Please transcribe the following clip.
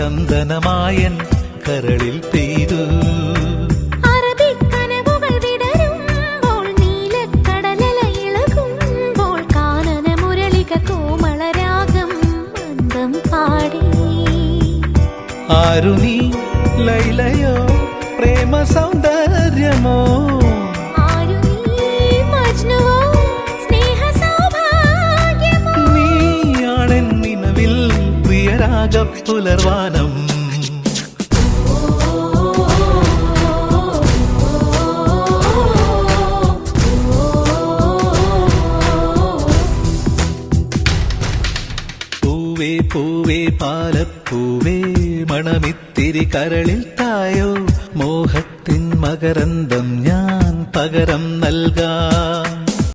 ചന്ദനമായൻ കരളിൽ പെയ്തു. അറബിക്കനവുകൾ വിടരുമ്പോൾ നീലക്കടലല ഇളകുമ്പോൾ കാനന മുരളിക കോമളരാഗം മന്ദം പാടി. ആരു നീ ലൈലയോ പ്രേമ സൗന്ദര്യമോ, ആരു നീ മജ്നുവോ സ്നേഹ സൗഭാഗ്യമോ, നീയാണെൻ നിലവിൽ പ്രിയരാഗ പുലർവാനം. പൂവേ പൂവേ പാലപ്പൂവേ മണമിത്തിരി കരളിൽ തായോ, മോഹത്തിൻ മകരന്തം ഞാൻ പകരം നൽകാം.